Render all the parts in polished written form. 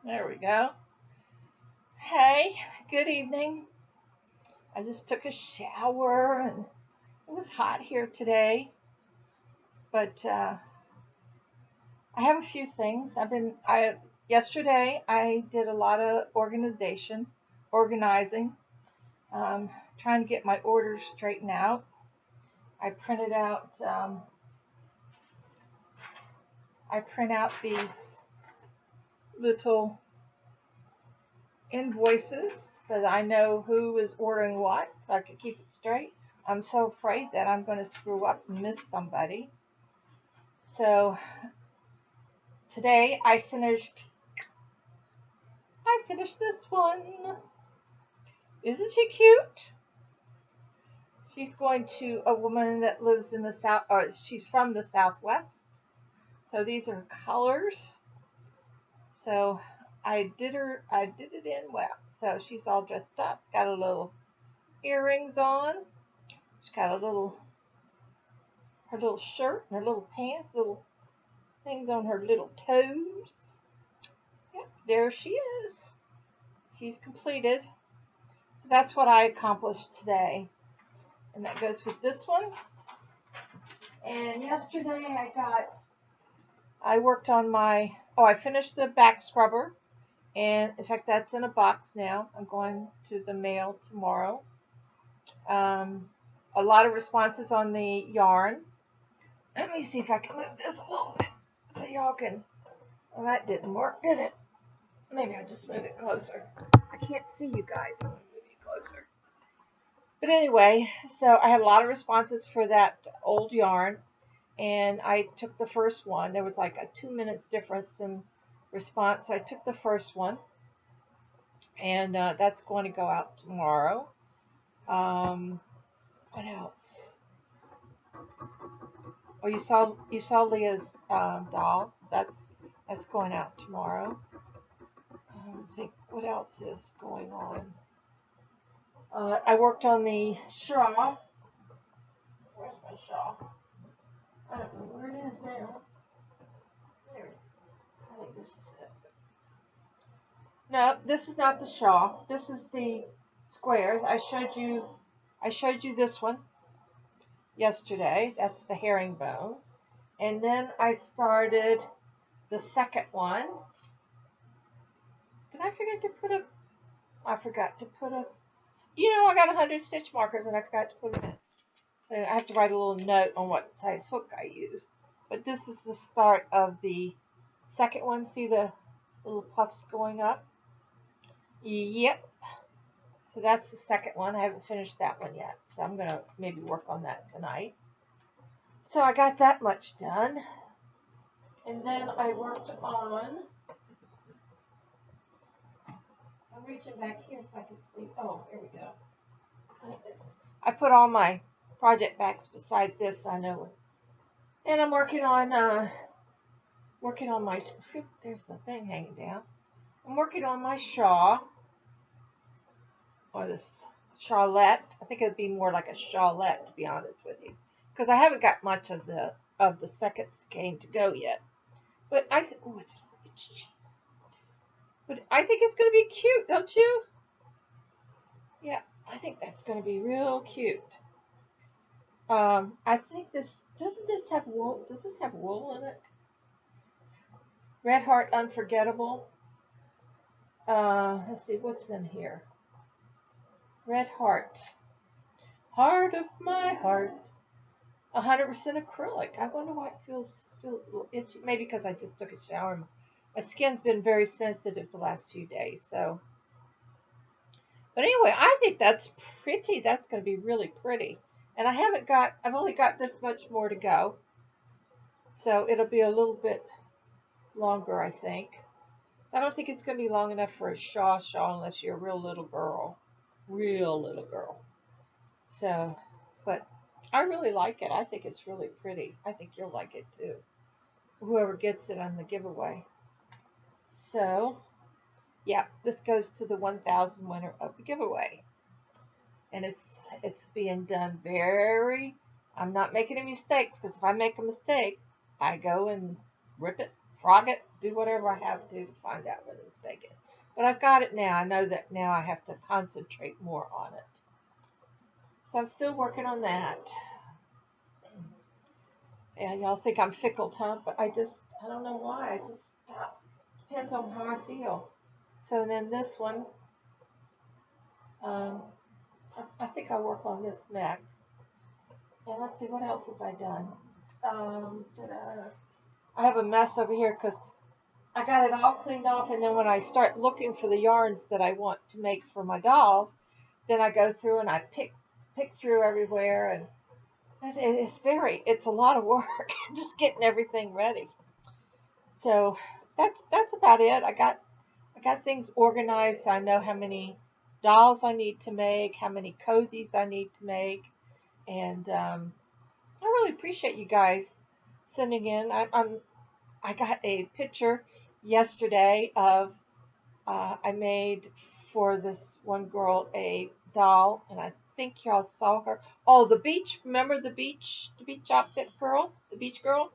There we go. Hey, good evening. I just took a shower and it was hot here today, but I have a few things. I yesterday I did a lot of organizing, trying to get my orders straightened out. I printed out I print out these little invoices so that I know who is ordering what, so I can keep it straight. I'm so afraid that I'm going to screw up and miss somebody. So today I finished this one. Isn't she cute? She's going to a woman that lives in the south, or she's from the southwest. So these are colors. So I did it in well. So she's all dressed up, got a little earrings on. She's got her little shirt, and her little pants, little things on her little toes. Yep, there she is. She's completed. So that's what I accomplished today. And that goes with this one. And yesterday I worked on I finished the back scrubber. And in fact, that's in a box now. I'm going to the mail tomorrow. A lot of responses on the yarn. Let me see if I can move this a little bit so y'all can. Well, that didn't work, did it? Maybe I'll just move it closer. I can't see you guys. I'm going to move you closer. But anyway, so I had a lot of responses for that old yarn, and I took the first one. There was like a 2 minutes difference in response. So I took the first one, and that's going to go out tomorrow. What else? Oh, you saw Leah's dolls. That's going out tomorrow. I think what else is going on. I worked on the shawl. Where's my shawl? I don't know where it is now. There it is. I think this is it. No, this is not the shawl. This is the squares. I showed you this one yesterday. That's the herringbone. And then I started the second one. Did I forget to put a I forgot to put a I got 100 stitch markers and I forgot to put them in. So I have to write a little note on what size hook I used. But this is the start of the second one. See the little puffs going up? Yep. So that's the second one. I haven't finished that one yet. So I'm going to maybe work on that tonight. So I got that much done. And then I worked on. I'm reaching back here so I can see. Oh, here we go. I put all my project bags beside this. I know. And I'm working on my. There's the thing hanging down. I'm working on my shawl, or this shawlette. I think it'd be more like a shawlette, to be honest with you, because I haven't got much of the second skein to go yet. But but I think it's going to be cute, don't you? Yeah, I think that's going to be real cute. I think doesn't this have wool? Does this have wool in it? Red Heart Unforgettable. Let's see what's in here. Red Heart. Heart of my heart. 100% acrylic. I wonder why it feels a little itchy. Maybe because I just took a shower. My skin's been very sensitive the last few days. So, but anyway, I think that's pretty. That's going to be really pretty. And I've only got this much more to go. So it'll be a little bit longer, I think. I don't think it's going to be long enough for a shawl unless you're a real little girl. Real little girl. So, but I really like it. I think it's really pretty. I think you'll like it too. Whoever gets it on the giveaway. So, yeah, this goes to the 1,000 winner of the giveaway. And it's being done I'm not making any mistakes, because if I make a mistake, I go and rip it, frog it, do whatever I have to find out where the mistake is. But I've got it now. I know that now I have to concentrate more on it. So I'm still working on that. And y'all think I'm fickle, huh? But I don't know why. I just depends on how I feel. So then this one, um, I think I'll work on this next. And let's see, what else have I done? I have a mess over here because I got it all cleaned off, and then when I start looking for the yarns that I want to make for my dolls, then I go through and I pick through everywhere, and it's a lot of work just getting everything ready. So that's about it. I got things organized, so I know how many dolls I need to make, how many cozies I need to make, and I really appreciate you guys sending in. I got a picture yesterday of I made for this one girl a doll, and I think y'all saw her. Oh, the beach. Remember the beach outfit girl, the beach girl.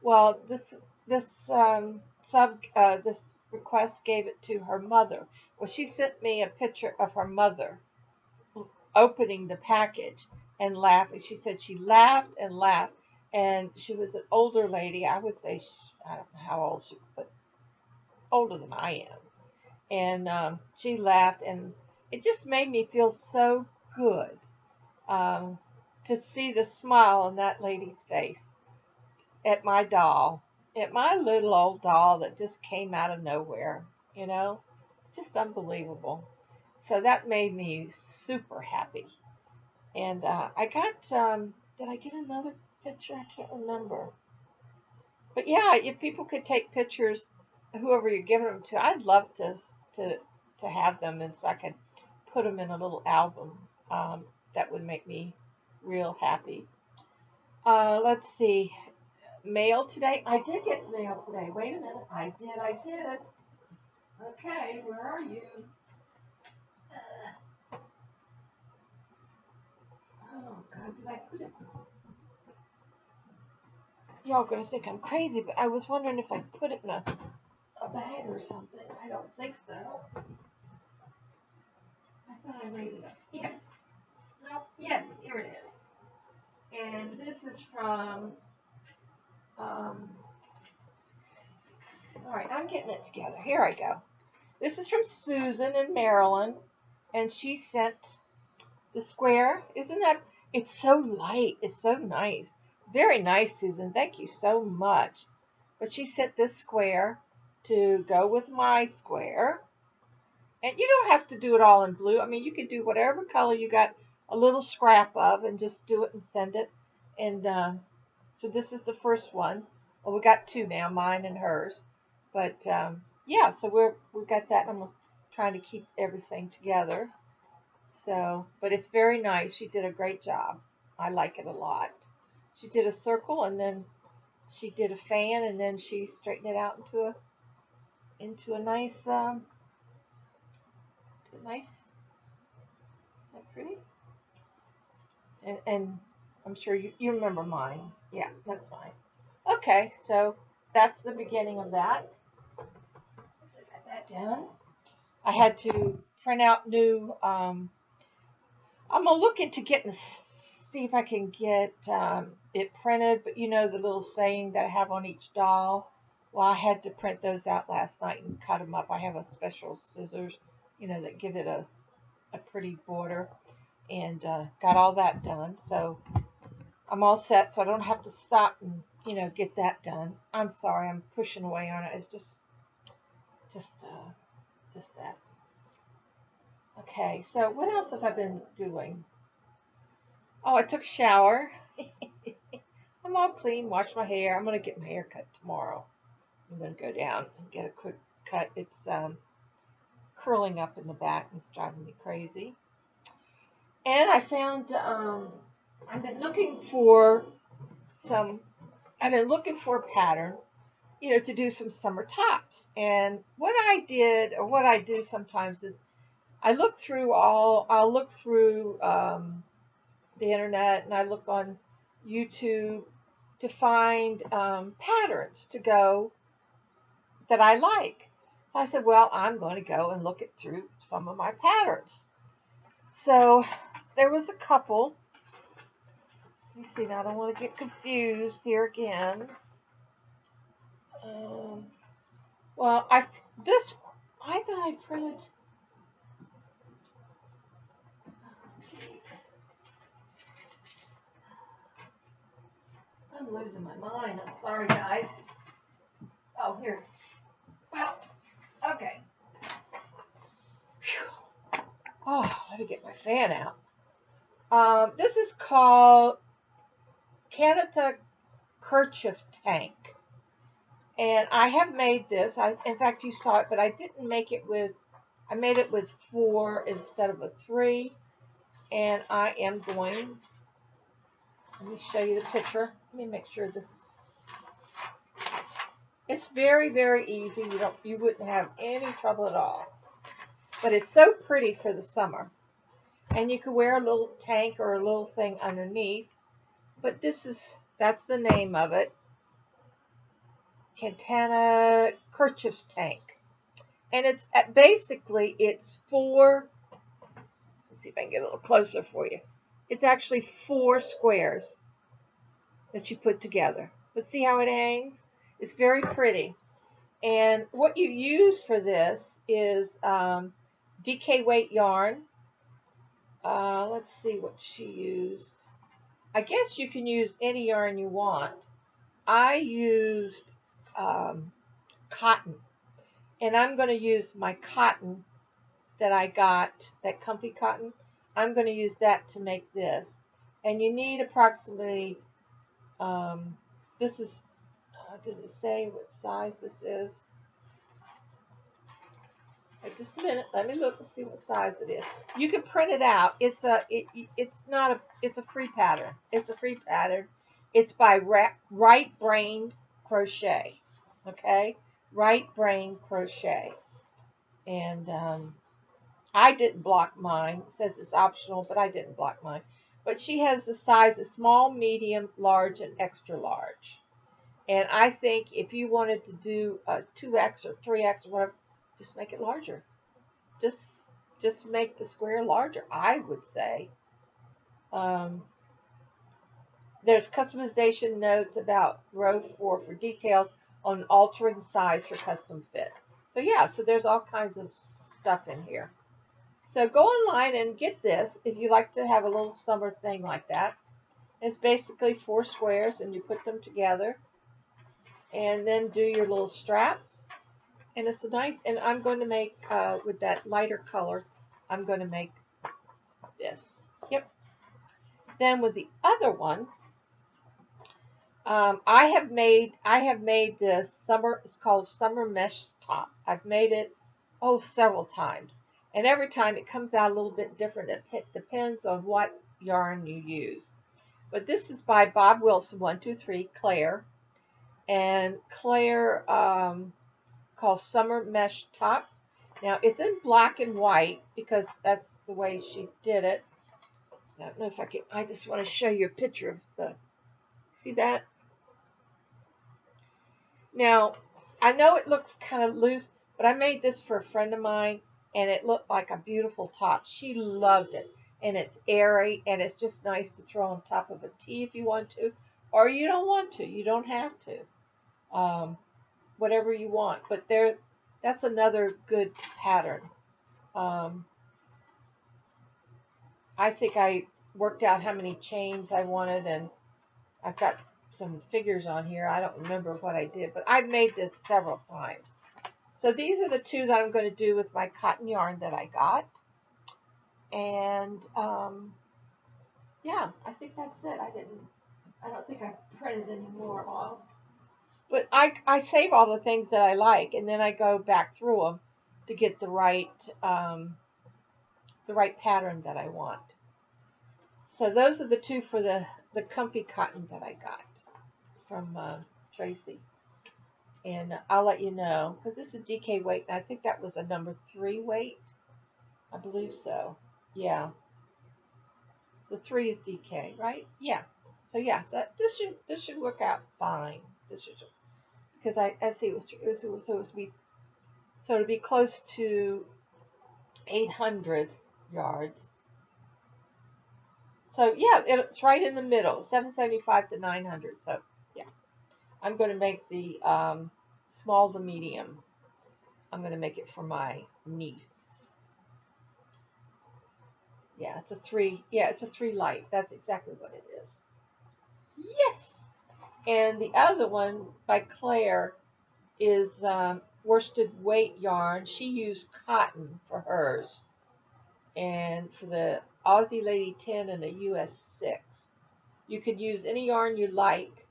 Well, this request gave it to her mother. Well, she sent me a picture of her mother opening the package and laughing. She said she laughed and laughed, and she was an older lady. I would say I don't know how old she was, but older than I am. And she laughed, and it just made me feel so good um, to see the smile on that lady's face at my doll, at my little old doll that just came out of nowhere. You know, it's just unbelievable. So that made me super happy. And I got, did I get another picture? I can't remember. But yeah, if people could take pictures, whoever you're giving them to, I'd love to, to have them, and so I could put them in a little album. That would make me real happy. Let's see. Mail today. I did get mail today. Wait a minute. I did. Okay, where are you? Oh, God, did I put it? Y'all gonna think I'm crazy, but I was wondering if I put it in a bag or something. I don't think so. I thought I laid it up. Yeah. No. Yes, here it is. And this is from. All right, I'm getting it together. Here I go. This is from Susan in Maryland, and she sent the square. Isn't that? It's so light. It's so nice. Very nice, Susan. Thank you so much. But she sent this square to go with my square. And you don't have to do it all in blue. I mean, you could do whatever color you got a little scrap of and just do it and send it. And so this is the first one. Well, we got two now, mine and hers. But yeah, so we've got that. And I'm trying to keep everything together. So, but it's very nice. She did a great job. I like it a lot. She did a circle, and then she did a fan, and then she straightened it out into a nice nice. Is that pretty? And I'm sure you remember mine. Yeah, that's fine. Okay, so that's the beginning of that. So I got that done. I had to print out new. I'm gonna look into getting see if I can get it printed. But you know the little saying that I have on each doll. Well, I had to print those out last night and cut them up. I have a special scissors, that give it a pretty border, and got all that done. So I'm all set, so I don't have to stop and get that done. I'm sorry, I'm pushing away on it. It's just that. Okay, so what else have I been doing? Oh, I took a shower. I'm all clean, washed my hair. I'm gonna get my hair cut tomorrow. I'm gonna go down and get a quick cut. It's curling up in the back and it's driving me crazy. And I found I've been looking for some. I've been looking for a pattern, to do some summer tops. And what I did, or what I do sometimes, is I'll look through the internet, and I look on YouTube to find patterns to go that I like. So I said, well, I'm going to go and look it through some of my patterns. So there was a couple. Let me see now. I don't want to get confused here again. Well, I thought I printed. Jeez, I'm losing my mind. I'm sorry, guys. Oh, here. Well, okay. Whew. Oh, let me get my fan out. This is called Canada Kerchief Tank. And I have made this. In fact, you saw it, but I didn't make it with, I made it with 4 instead of a 3. And I am going, let me show you the picture. Let me make sure this is, it's very, very easy. You wouldn't have any trouble at all. But it's so pretty for the summer. And you could wear a little tank or a little thing underneath. But that's the name of it. Canada Kerchief Tank. And it's basically, it's 4, let's see if I can get a little closer for you. It's actually 4 squares that you put together. But see how it hangs? It's very pretty. And what you use for this is DK weight yarn. Let's see what she used. I guess you can use any yarn you want. I used cotton. And I'm going to use my cotton that I got, that comfy cotton. I'm going to use that to make this. And you need approximately, this is, does it say what size this is? Wait just a minute. Let me look and see what size it is. You can print it out. It's a free pattern. It's a free pattern. It's by Right Brain Crochet. Okay? Right Brain Crochet. And I didn't block mine. It says it's optional, but I didn't block mine. But she has the size of small, medium, large, and extra large. And I think if you wanted to do a 2X or 3X or whatever, just make it larger. Just make the square larger, I would say. There's customization notes about row 4 for details on altering size for custom fit. So yeah, so there's all kinds of stuff in here. So go online and get this if you like to have a little summer thing like that. It's basically 4 squares and you put them together and then do your little straps. And it's a nice, and I'm going to make, with that lighter color, I'm going to make this. Yep. Then with the other one, I have made this summer, it's called Summer Mesh Top. I've made it, several times. And every time it comes out a little bit different. It depends on what yarn you use. But this is by Bob Wilson, 123, Claire. And Claire, called Summer Mesh Top. Now it's in black and white because that's the way she did it. I don't know if I can, I just want to show you a picture of the, see that? Now, I know it looks kind of loose, but I made this for a friend of mine and it looked like a beautiful top. She loved it. And it's airy and it's just nice to throw on top of a tea if you want to. Or you don't want to. You don't have to. Whatever you want. But that's another good pattern. I think I worked out how many chains I wanted, and I've got some figures on here. I don't remember what I did, but I've made this several times. So these are the 2 that I'm going to do with my cotton yarn that I got. And yeah, I think that's it. I don't think I printed any more off. But I save all the things that I like, and then I go back through them to get the right pattern that I want. So those are the 2 for the comfy cotton that I got from Tracy. And I'll let you know, because this is DK weight, and I think that was a number 3 weight. I believe so. Yeah. The 3 is DK, right? Yeah. So yeah, so this should work out fine. This should because I see so to be close to 800 yards. So yeah, it's right in the middle, 775 to 900. So yeah, I'm going to make the small to medium. I'm going to make it for my niece. Yeah, it's a 3. Yeah, it's a 3 light. That's exactly what it is. Yes. And the other one by Claire is worsted weight yarn. She used cotton for hers, and for the Aussie Lady 10 and a US 6. You could use any yarn you like,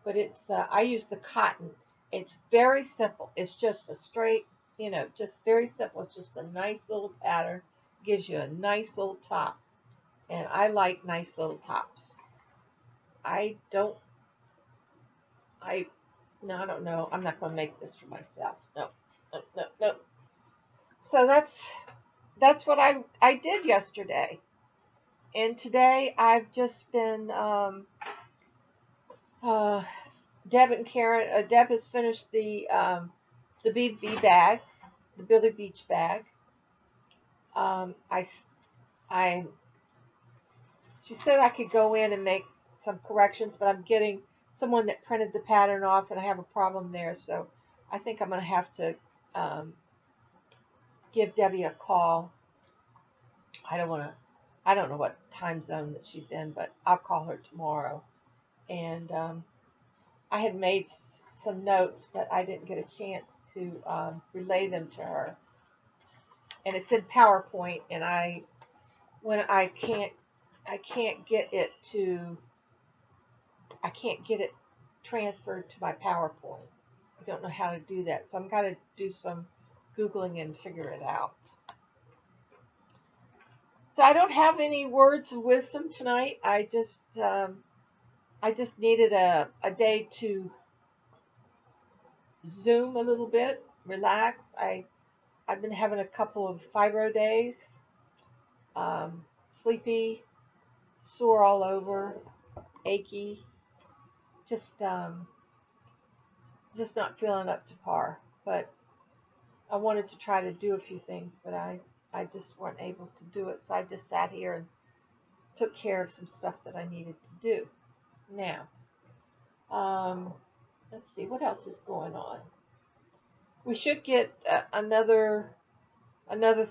but it's I use the cotton. It's very simple. It's just a straight, just very simple. It's just a nice little pattern. Gives you a nice little top, and I like nice little tops. I don't. I no, I don't know. I'm not going to make this for myself. No, no, no, no. So that's what I did yesterday, and today I've just been uh, Deb and Karen. Deb has finished the BB bag, the Billy Beach bag. I I she said I could go in and make some corrections, but I'm getting someone that printed the pattern off, and I have a problem there. So I think I'm going to have to um, give Debbie a call. I don't want to. I don't know what time zone that she's in, but I'll call her tomorrow. And I had made some notes, but I didn't get a chance to relay them to her. And it's in PowerPoint, and when I can't get it transferred to my PowerPoint. I don't know how to do that, so I'm going to do some Googling and figure it out. So I don't have any words of wisdom tonight. I just needed a day to zoom a little bit, relax. I've been having a couple of fibro days, sleepy, sore all over, achy, just not feeling up to par. But I wanted to try to do a few things, but I just weren't able to do it. So I just sat here and took care of some stuff that I needed to do. Now, let's see what else is going on. We should get another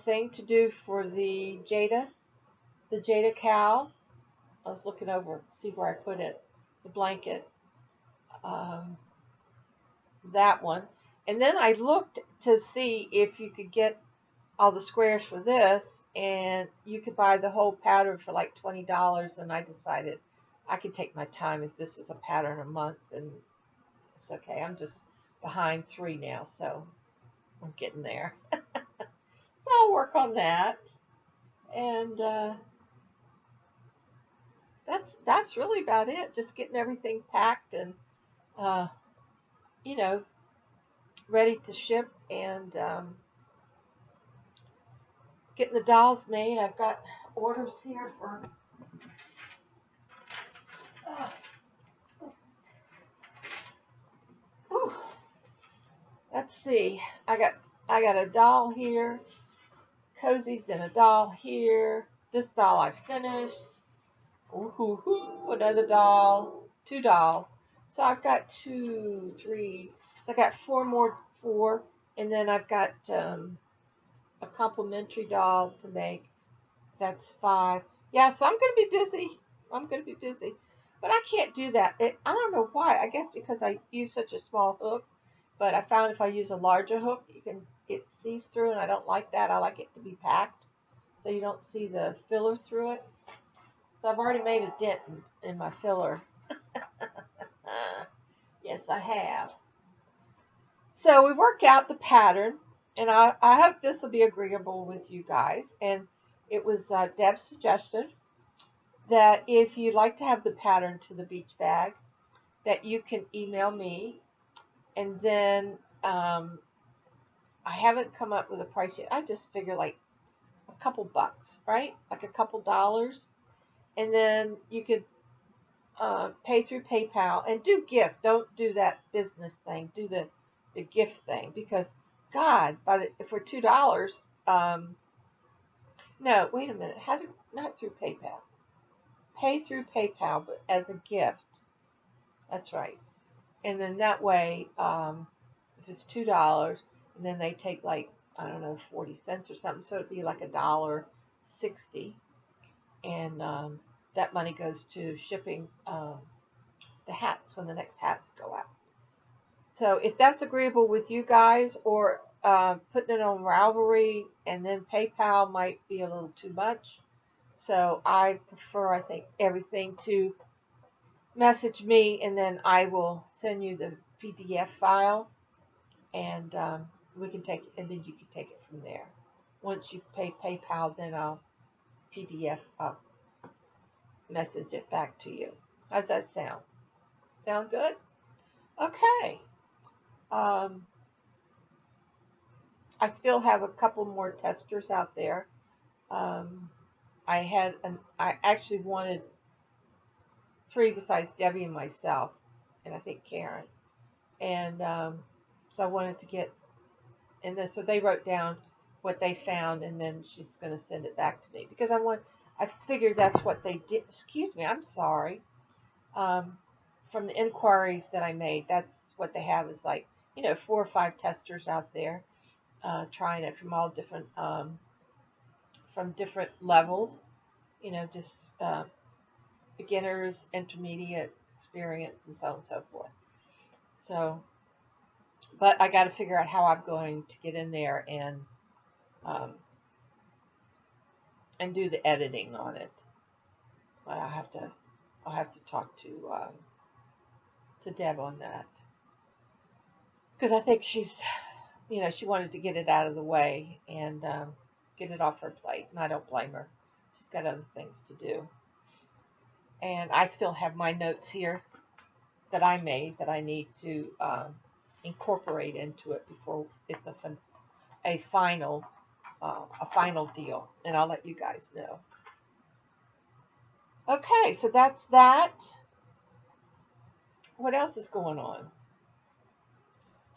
thing to do for the Jada cow. I was looking over, see where I put it, the blanket, um, that one. And then I looked to see if you could get all the squares for this, and you could buy the whole pattern for like $20. And I decided I could take my time. If this is a pattern a month, and it's okay. I'm just behind 3 now, so I'm getting there. So I'll work on that, and that's really about it. Just getting everything packed and uh, you know ready to ship, and getting the dolls made. I've got orders here for. Uh, whew, let's see. I got a doll here, cozies, and a doll here. This doll I finished. Ooh, another doll, 2 doll. So I've got 2, 3. So I got 4, and then I've got a complimentary doll to make. That's 5. Yeah, so I'm going to be busy. I'm going to be busy. But I can't do that. I don't know why. I guess because I use such a small hook. But I found if I use a larger hook, it sees through, and I don't like that. I like it to be packed, so you don't see the filler through it. So I've already made a dent in my filler. Yes, I have. So we worked out the pattern, and I hope this will be agreeable with you guys. And it was Deb's suggestion that if you'd like to have the pattern to the beach bag, that you can email me, and then I haven't come up with a price yet. I just figure like a couple bucks, right? Like a couple dollars, and then you could pay through PayPal and do gift. Don't do that business thing. Do the gift thing because God, for $2, um, no, wait a minute. How do not through PayPal? Pay through PayPal, but as a gift. That's right. And then that way, if it's $2, and then they take like I don't know 40 cents or something, so it'd be like $1.60, and that money goes to shipping the hats when the next hats go out. So if that's agreeable with you guys, or putting it on Ravelry and then PayPal might be a little too much. So I prefer, I think, everything to message me, and then I will send you the PDF file, and we can take it, and then you can take it from there. Once you pay PayPal, then I'll PDF message it back to you. How's that sound? Sound good? Okay. Um, I still have a couple more testers out there. Um, I actually wanted three besides Debbie and myself, and I think Karen. And so I wanted to get, and then so they wrote down what they found, and then she's going to send it back to me because I figured that's what they did. Excuse me, I'm sorry. Um, from the inquiries that I made, that's what they have is like, 4 or 5 testers out there trying it from all different, from different levels, just beginners, intermediate, experience, and so on and so forth. So, but I got to figure out how I'm going to get in there um, and do the editing on it. But I'll have to talk to Deb on that because I think she wanted to get it out of the way and get it off her plate, and I don't blame her. She's got other things to do. And I still have my notes here that I made that I need to incorporate into it before it's a final deal, and I'll let you guys know. Okay, so that's that. What else is going on?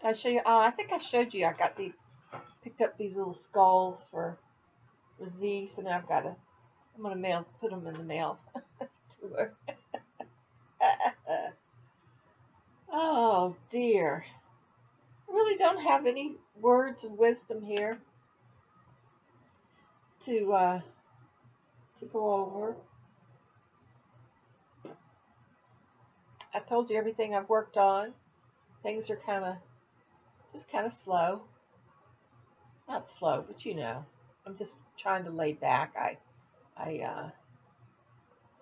Can I show you? I think I showed you. I got picked up these little skulls for Z. So now I'm gonna put them in the mail to her. Oh dear. I really don't have any words of wisdom here to go over. I told you everything I've worked on. Things are just kind of slow. Not slow, but I'm just trying to lay back. I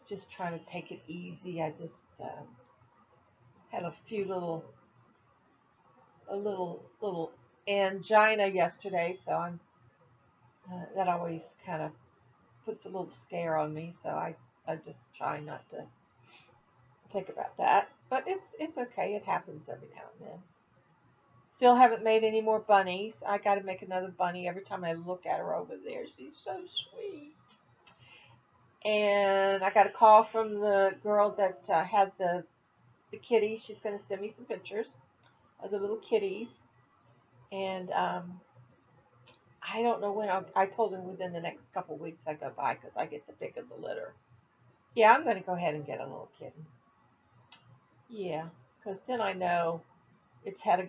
just trying to take it easy. I just had a little angina yesterday, so that always kind of puts a little scare on me. So I just try not to think about that. But it's okay. It happens every now and then. Still haven't made any more bunnies. I got to make another bunny every time I look at her over there. She's so sweet. And I got a call from the girl that had the kitties. She's going to send me some pictures of the little kitties. And I don't know when. I told her within the next couple of weeks I go by because I get the pick of the litter. Yeah, I'm going to go ahead and get a little kitten. Yeah, because then I know it's had a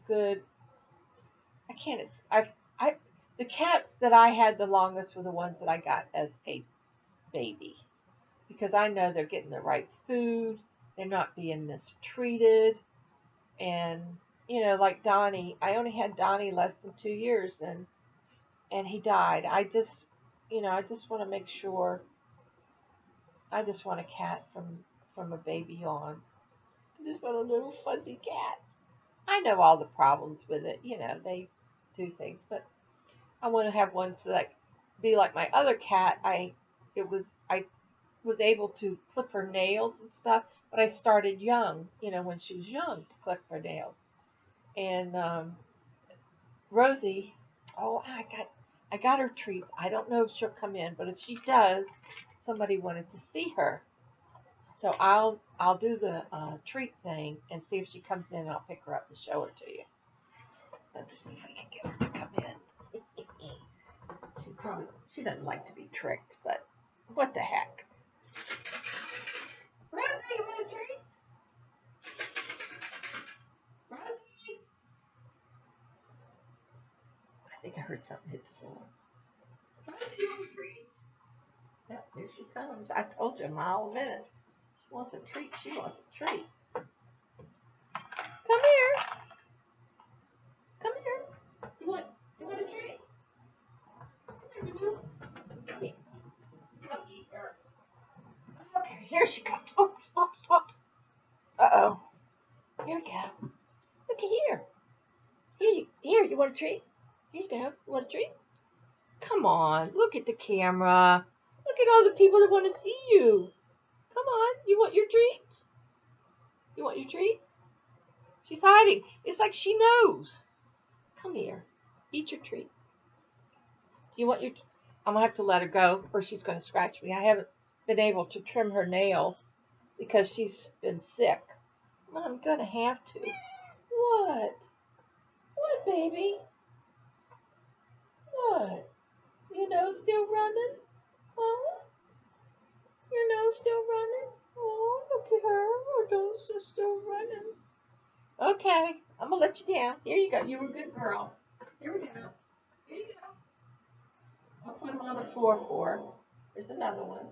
good. I can't. I the cats that I had the longest were the ones that I got as a baby because I know they're getting the right food. They're not being mistreated, and like Donnie. I only had Donnie less than 2 years, and he died. I just want to make sure. I just want a cat from a baby on. I just want a little fuzzy cat. I know all the problems with it. They do things, but I want to have one so that be like my other cat. I was able to clip her nails and stuff, but I started young. When she was young to clip her nails. And Rosie, oh, I got her treats. I don't know if she'll come in, but if she does, somebody wanted to see her. So I'll do the treat thing and see if she comes in, and I'll pick her up and show her to you. Let's see if I can get her to come in. She doesn't like to be tricked, but what the heck? Rosie, you want a treat? Rosie? I think I heard something hit the floor. Rosie, you want a treat? Yep, here she comes. I told you a mile a minute. She wants a treat. She wants a treat. Come here. Come here. You want a treat? Come here, boo. Come here. Come here. Okay, here she comes. Oops, oops, oops. Uh-oh. Here we go. Look here. Here, you want a treat? Here you go. You want a treat? Come on, look at the camera. Look at all the people that want to see you. Come on, you want your treat? You want your treat? She's hiding. It's like she knows. Come here. Eat your treat. Do you want your... I'm going to have to let her go or she's going to scratch me. I haven't been able to trim her nails because she's been sick. I'm going to have to. What? What, baby? What? Your nose still running? Huh? Your nose still running? Oh, look at her. Her nose is still running. Okay, I'm going to let you down. Here you go. You were a good girl. Here we go. Here you go. I'll put them on the floor for her. There's another one.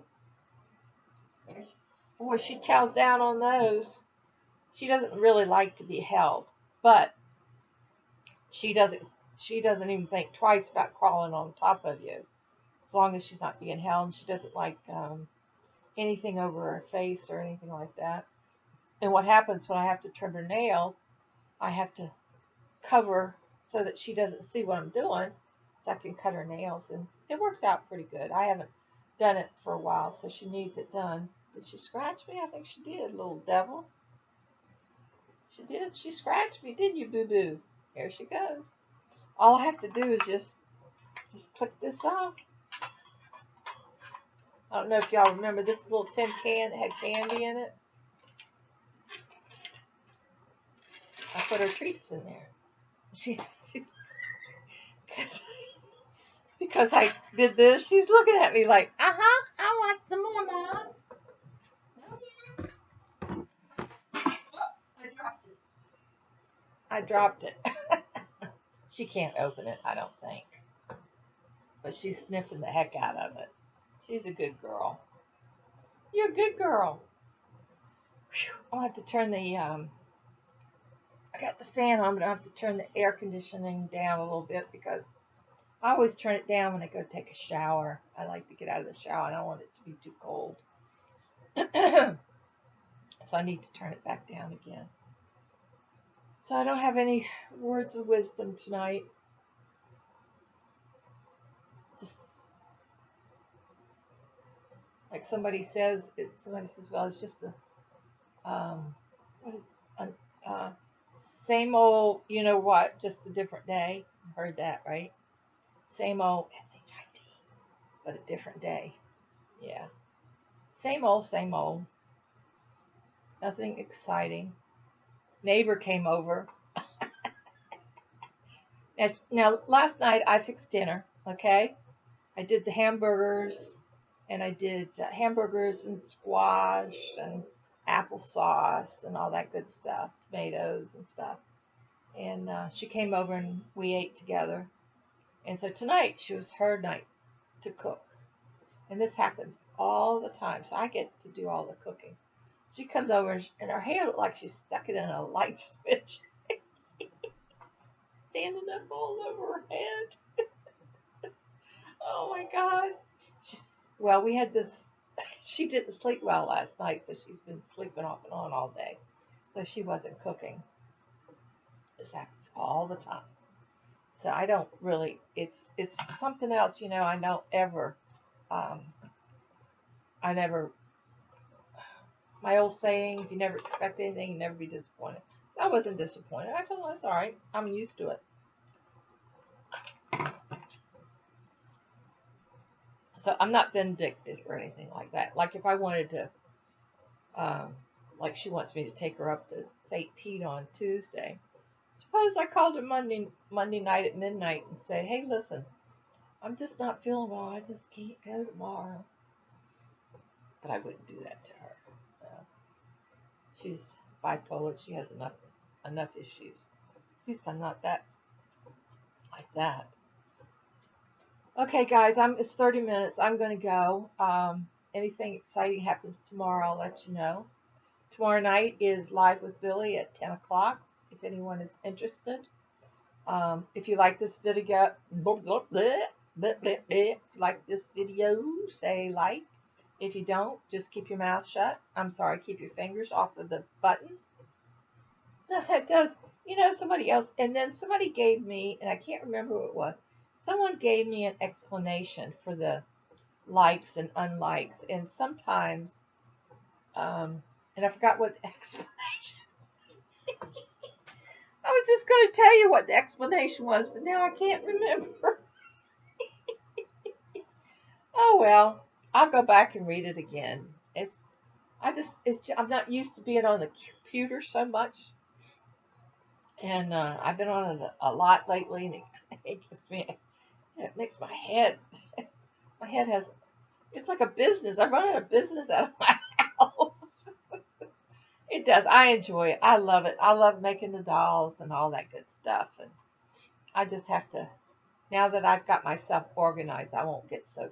Boy, she chows down on those. She doesn't really like to be held, but she doesn't even think twice about crawling on top of you, as long as she's not being held. She doesn't like anything over her face or anything like that. And what happens when I have to trim her nails, I have to cover so that she doesn't see what I'm doing, so I can cut her nails, and it works out pretty good. I haven't done it for a while, so she needs it done. Did she scratch me? I think she did, little devil. She did. She scratched me, didn't you, boo-boo? Here she goes. All I have to do is just click this off. I don't know if y'all remember this little tin can that had candy in it. I put her treats in there. Because I did this, she's looking at me like, I want some more, Mom. Oops, I dropped it. She can't open it, I don't think. But she's sniffing the heck out of it. She's a good girl. You're a good girl. Whew. I'll have to turn the, I got the fan on, but I'll have to turn the air conditioning down a little bit because I always turn it down when I go take a shower. I like to get out of the shower. I don't want it to be too cold. So I need to turn it back down again. So I don't have any words of wisdom tonight. Just like somebody says, well, it's just what is same old, you know what, just a different day. You heard that, right? Same old SHIT, but a different day. Yeah. Same old, same old. Nothing exciting. Neighbor came over. Now, last night I fixed dinner, okay? I did the hamburgers, and I did hamburgers and squash and applesauce and all that good stuff, tomatoes and stuff. And she came over and we ate together. And so tonight she was her night to cook. And this happens all the time, so I get to do all the cooking. She comes over and her hair looked like she stuck it in a light switch. Standing up all over her head. Oh my God. Well, we had this, she didn't sleep well last night, so she's been sleeping off and on all day. So she wasn't cooking. This happens all the time. So I don't really, it's something else, you know, I don't ever, I never, my old saying, if you never expect anything, you never be disappointed. So I wasn't disappointed. I told her, it's all right. I'm used to it. So I'm not vindictive or anything like that. Like if I wanted to Like she wants me to take her up to St. Pete on Tuesday. Suppose I called her Monday night at midnight and said, "Hey, listen, I'm just not feeling well. I just can't go tomorrow." But I wouldn't do that to her. Uh, she's bipolar. She has enough issues. At least I'm not that like that. Okay, guys, it's 30 minutes. I'm going to go. Anything exciting happens tomorrow, I'll let you know. Tomorrow night is Live with Billy at 10 o'clock, if anyone is interested. If you like this video, say like. If you don't, just keep your mouth shut. I'm sorry, keep your fingers off of the button. It does. Somebody else, and then somebody gave me, and I can't remember who it was. Someone gave me an explanation for the likes and unlikes, and sometimes, and I forgot what the explanation was. I was just going to tell you what the explanation was, but now I can't remember. Oh well, I'll go back and read it again. I'm not used to being on the computer so much, and I've been on it a lot lately, and it makes my head. My head has. It's like a business. I run a business out of my house. It does. I enjoy it. I love it. I love making the dolls and all that good stuff. And I just have to. Now that I've got myself organized, I won't get so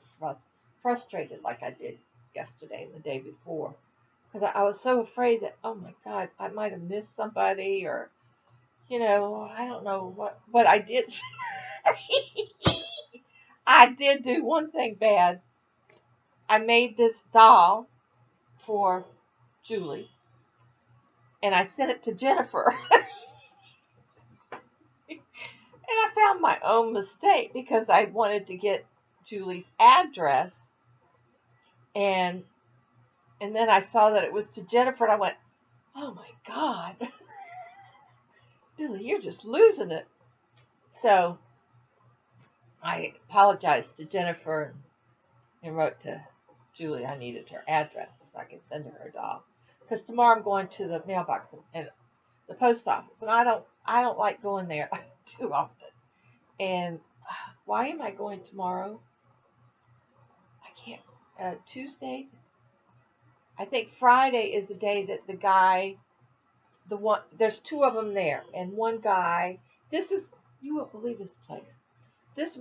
frustrated like I did yesterday and the day before. Because I was so afraid that, oh my God, I might have missed somebody, or, I don't know what I did. I did do one thing bad. I made this doll for Julie, and I sent it to Jennifer. And I found my own mistake because I wanted to get Julie's address, and then I saw that it was to Jennifer, and I went, oh my God, Billy, you're just losing it. So I apologized to Jennifer and wrote to Julie I needed her address so I could send her a doll. Because tomorrow I'm going to the mailbox and the post office, and I don't like going there too often. And why am I going tomorrow? I can't. Tuesday. I think Friday is the day that the guy, there's two of them there, and one guy. You won't believe this place. This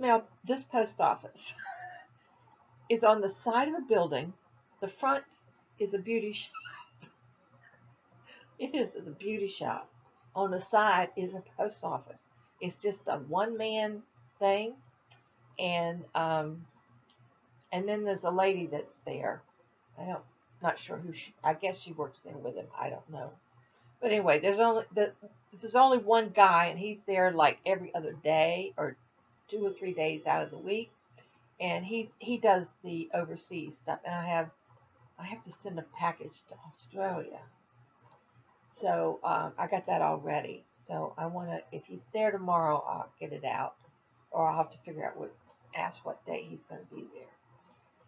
post office is on the side of a building. The front is a beauty shop. It's a beauty shop. On the side is a post office. It's just a one-man thing, and then there's a lady that's there. Not sure who she. I guess she works there with him. I don't know. But anyway, there's only one guy, and he's there like every other day or 2 or 3 days out of the week, and he does the overseas stuff. And I have to send a package to Australia, so I got that all ready. So I want to, if he's there tomorrow, I'll get it out, or I'll have to figure out ask what day he's going to be there.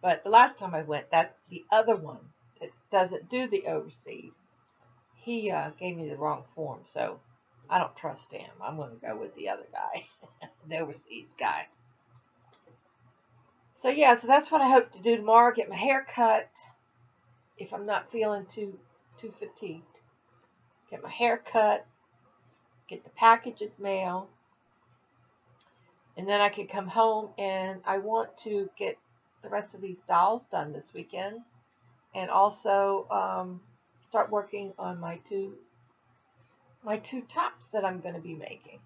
But the last time I went, that's the other one that doesn't do the overseas. He gave me the wrong form, so I don't trust him. I'm going to go with the other guy, the overseas guy. So yeah, so that's what I hope to do tomorrow. Get my hair cut if I'm not feeling too fatigued. Get my hair cut, get the packages mailed, and then I can come home, and I want to get the rest of these dolls done this weekend, and also start working on my two tops that I'm going to be making.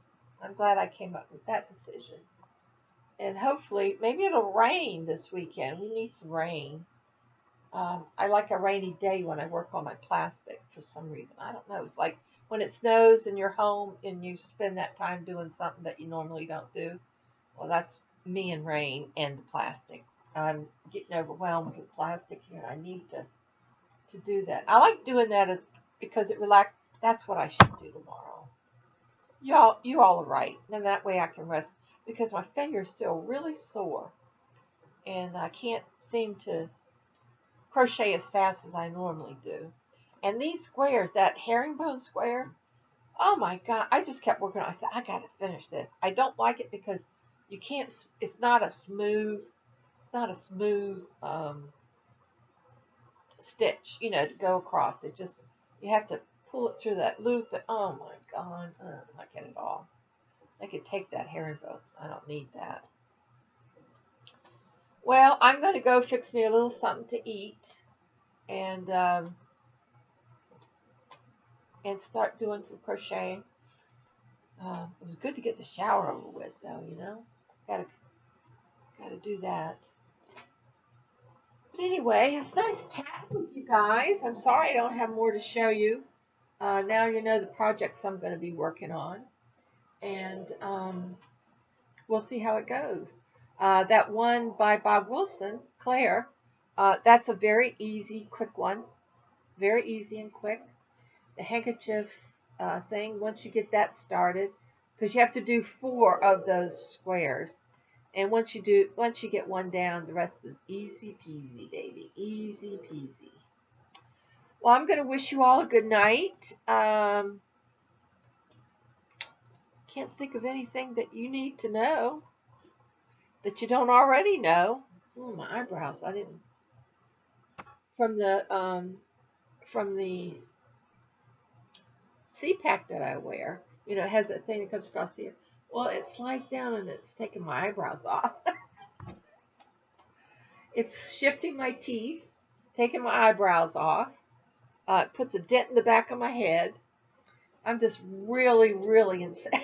I'm glad I came up with that decision. And hopefully, maybe it'll rain this weekend. We need some rain. I like a rainy day when I work on my plastic for some reason. I don't know. It's like when it snows and you're home and you spend that time doing something that you normally don't do. Well, that's me and rain and the plastic. I'm getting overwhelmed with plastic here. I need to do that. I like doing that because it relaxes. That's what I should do tomorrow. You all are right. And that way I can rest because my finger's still really sore. And I can't seem to crochet as fast as I normally do. And these squares, that herringbone square, oh my God, I just kept working on it. I said, I got to finish this. I don't like it because you can't, it's not a smooth stitch, to go across. It just, you have to pull it through that loop. And oh my God, I don't like it at all. I could take that herringbone. I don't need that. Well, I'm going to go fix me a little something to eat and um, and start doing some crocheting. It was good to get the shower over with, though. Gotta gotta do that. But anyway, it's nice chatting with you guys. I'm sorry I don't have more to show you. Now you know the projects I'm going to be working on, and we'll see how it goes. That one by Bob Wilson, Claire, that's a very easy, quick one. Very easy and quick. The handkerchief thing, once you get that started, because you have to do 4 of those squares. And once you get one down, the rest is easy peasy, baby. Easy peasy. Well, I'm going to wish you all a good night. Can't think of anything that you need to know that you don't already know. Oh, my eyebrows. I didn't. From the CPAC that I wear, it has that thing that comes across here. Well, it slides down and it's taking my eyebrows off. It's shifting my teeth, taking my eyebrows off. It puts a dent in the back of my head. I'm just really, really insane.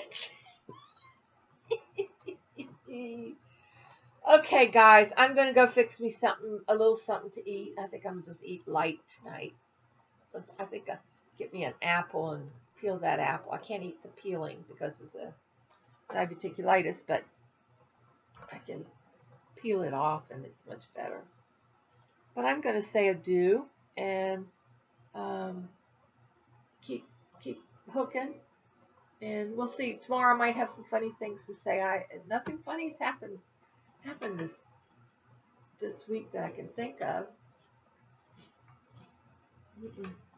Okay, guys, I'm going to go fix me a little something to eat. I think I'm going to just eat light tonight. I think I'll get me an apple and peel that apple. I can't eat the peeling because of the diverticulitis, but I can peel it off and it's much better. But I'm going to say adieu and keep hooking, and we'll see. Tomorrow I might have some funny things to say. Nothing funny's happened this week that I can think of.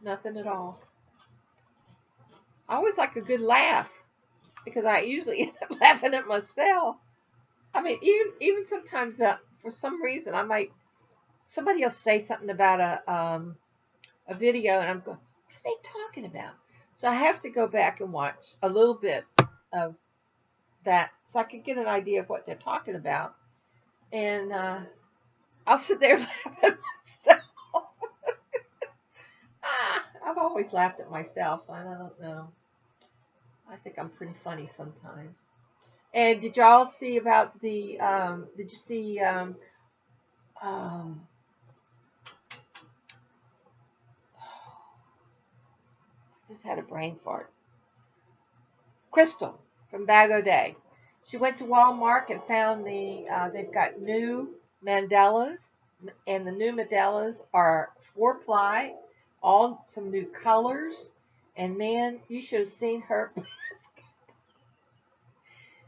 Nothing at all. I always like a good laugh because I usually end up laughing at myself. I mean, even sometimes for some reason somebody will say something about a video and I'm going, what are they talking about? So I have to go back and watch a little bit of that so I can get an idea of what they're talking about. And I'll sit there laughing at myself. I've always laughed at myself. I don't know. I think I'm pretty funny sometimes. And did y'all see about the, did you see, just had a brain fart. Crystal from Bag O' Day. She went to Walmart and found they've got new mandalas, and the new mandalas are 4-ply, all some new colors. And man, you should have seen her.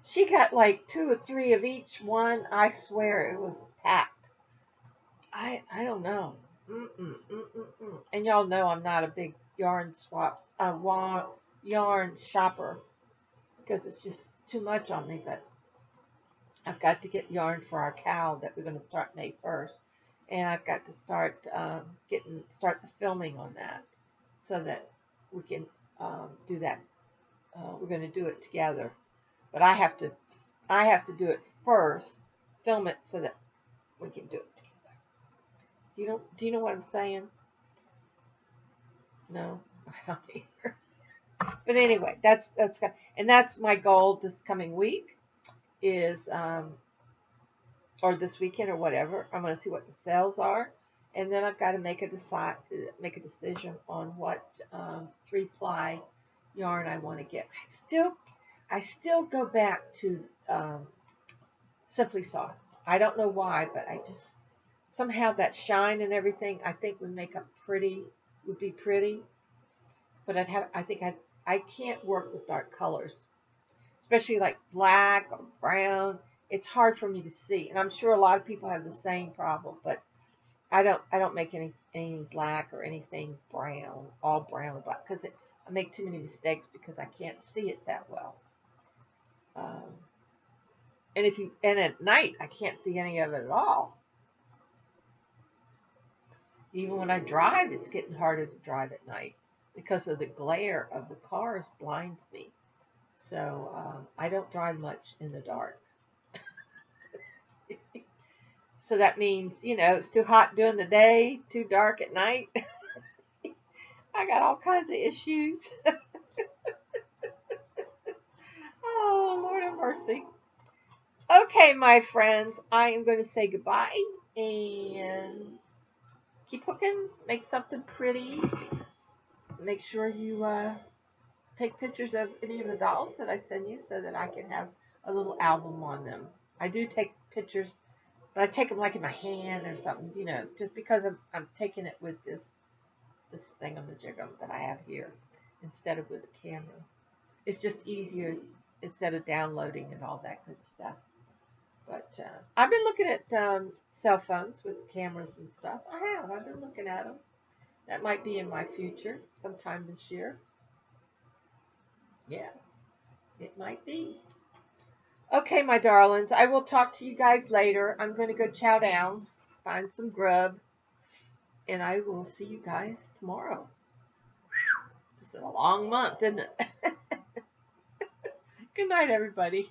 She got like 2 or 3 of each one. I swear it was packed. I don't know. And y'all know I'm not a big yarn shopper because it's just too much on me. But I've got to get yarn for our cow that we're going to start May 1st, and I've got to start the filming on that so that we can do that. We're going to do it together, but I have to do it first, film it so that we can do it together. Do you know what I'm saying? No, I don't either. But anyway, that's my goal this coming week is or this weekend or whatever. I'm going to see what the sales are, and then I've got to make a decision on what 3-ply yarn I want to get. I still go back to Simply Soft. I don't know why, but I just somehow that shine and everything I think would be pretty. But I can't work with dark colors, especially like black or brown. It's hard for me to see, and I'm sure a lot of people have the same problem. But I don't make any black or anything brown, all brown or black, because I make too many mistakes because I can't see it that well. Um, and at night I can't see any of it at all. Even when I drive, it's getting harder to drive at night because of the glare of the cars blinds me. So I don't drive much in the dark. So that means, it's too hot during the day, too dark at night. I got all kinds of issues. Oh, Lord have mercy. Okay, my friends, I am going to say goodbye and keep cooking. Make something pretty. Make sure you take pictures of any of the dolls that I send you so that I can have a little album on them. I do take pictures, but I take them like in my hand or something, just because I'm taking it with this thing on the jiggle that I have here instead of with a camera. It's just easier instead of downloading and all that good stuff. But I've been looking at cell phones with cameras and stuff. I have. I've been looking at them. That might be in my future sometime this year. Yeah, it might be. Okay, my darlings, I will talk to you guys later. I'm going to go chow down, find some grub, and I will see you guys tomorrow. It's a long month, isn't it? Good night, everybody.